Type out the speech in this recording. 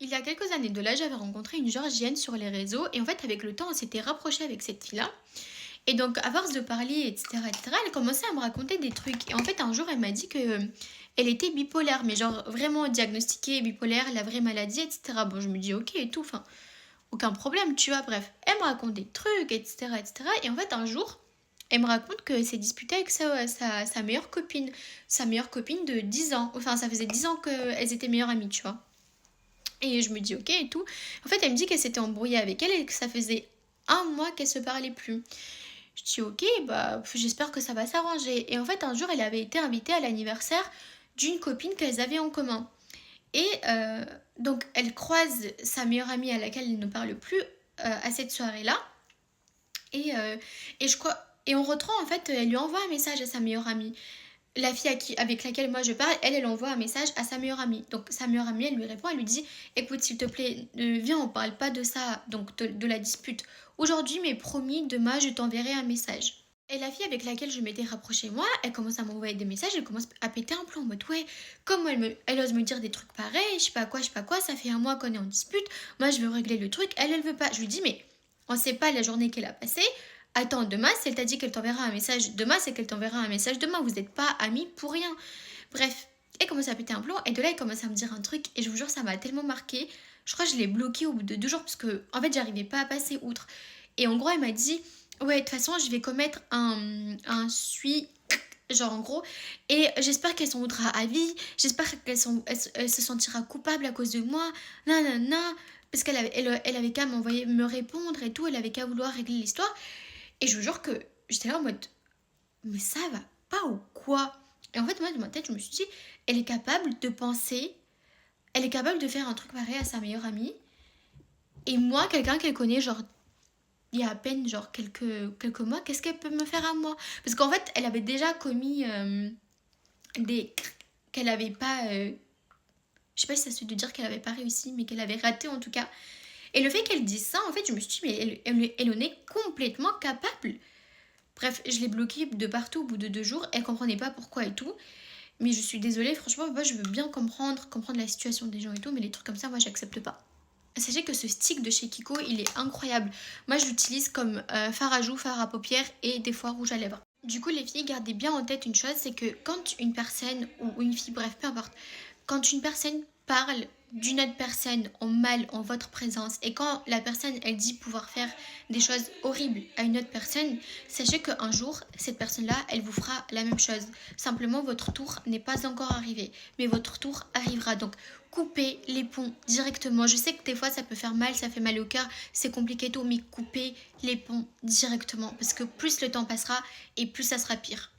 Il y a quelques années de là, j'avais rencontré une Géorgienne sur les réseaux et en fait, avec le temps, on s'était rapproché avec cette fille-là. Et donc, à force de parler, etc., elle commençait à me raconter des trucs. Et en fait, un jour, elle m'a dit que elle était bipolaire, mais genre vraiment diagnostiquée bipolaire, la vraie maladie, etc. Bon, je me dis ok et tout, enfin, aucun problème, tu vois. Bref, elle me raconte des trucs, etc., etc. Et en fait, un jour, elle me raconte qu'elle s'est disputée avec sa meilleure copine. Sa meilleure copine de 10 ans. Enfin, ça faisait 10 ans qu'elles étaient meilleures amies, tu vois. Et je me dis ok et tout. En fait, elle me dit qu'elle s'était embrouillée avec elle et que ça faisait un mois qu'elle se parlait plus. Je dis ok, bah j'espère que ça va s'arranger. Et en fait, un jour, elle avait été invitée à l'anniversaire d'une copine qu'elles avaient en commun. Et donc, elle croise sa meilleure amie à laquelle elle ne parle plus à cette soirée-là. Et, et je crois. Et en rentrant, en fait, elle lui envoie un message à sa meilleure amie. La fille avec laquelle moi je parle, elle envoie un message à sa meilleure amie. Donc sa meilleure amie, elle lui répond, elle lui dit écoute, s'il te plaît, viens, on parle pas de ça, donc de la dispute aujourd'hui, mais promis, demain, je t'enverrai un message. Et la fille avec laquelle je m'étais rapprochée, moi, elle commence à m'envoyer des messages, elle commence à péter un plomb en mode ouais, comment elle ose me dire des trucs pareils, je sais pas quoi, ça fait un mois qu'on est en dispute, moi je veux régler le truc, elle veut pas. Je lui dis mais on sait pas la journée qu'elle a passée, attends, demain, si elle t'a dit qu'elle t'enverra un message demain, c'est qu'elle t'enverra un message demain. Vous n'êtes pas amis pour rien. Bref, elle commence à péter un plomb et de là, elle commence à me dire un truc et je vous jure, ça m'a tellement marqué. Je crois que je l'ai bloqué au bout de 2 jours parce que, en fait, j'arrivais pas à passer outre. Et en gros, elle m'a dit ouais, de toute façon, je vais commettre un sui. Genre en gros, et j'espère qu'elle s'en voudra à vie, j'espère elle se sentira coupable à cause de moi, nanana, parce elle avait qu'à m'envoyer, me répondre et tout, elle avait qu'à vouloir régler l'histoire. Et je vous jure que j'étais là en mode, mais ça va pas ou quoi? Et en fait, moi, dans ma tête, je me suis dit, elle est capable de penser, elle est capable de faire un truc pareil à sa meilleure amie. Et moi, quelqu'un qu'elle connaît, genre, il y a à peine, genre, quelques mois, qu'est-ce qu'elle peut me faire à moi? Parce qu'en fait, elle avait déjà commis des... qu'elle avait pas... je sais pas si ça se fait de dire qu'elle avait pas réussi, mais qu'elle avait raté en tout cas. Et le fait qu'elle dise ça, en fait, je me suis dit, mais elle en est complètement capable. Bref, je l'ai bloquée de partout au bout de 2 jours. Elle comprenait pas pourquoi et tout. Mais je suis désolée, franchement, moi je veux bien comprendre la situation des gens et tout, mais les trucs comme ça, moi j'accepte pas. Sachez que ce stick de chez Kiko, il est incroyable. Moi je l'utilise comme fard à joues, fard à paupières et des fois rouge à lèvres. Du coup, les filles, gardez bien en tête une chose, c'est que quand une personne ou une fille, bref, peu importe, quand une personne parle d'une autre personne en mal en votre présence et quand la personne elle dit pouvoir faire des choses horribles à une autre personne, sachez qu'un jour cette personne là elle vous fera la même chose. Simplement votre tour n'est pas encore arrivé, mais votre tour arrivera. Donc coupez les ponts directement. Je sais que des fois ça peut faire mal, ça fait mal au cœur, c'est compliqué tout, mais coupez les ponts directement parce que plus le temps passera et plus ça sera pire.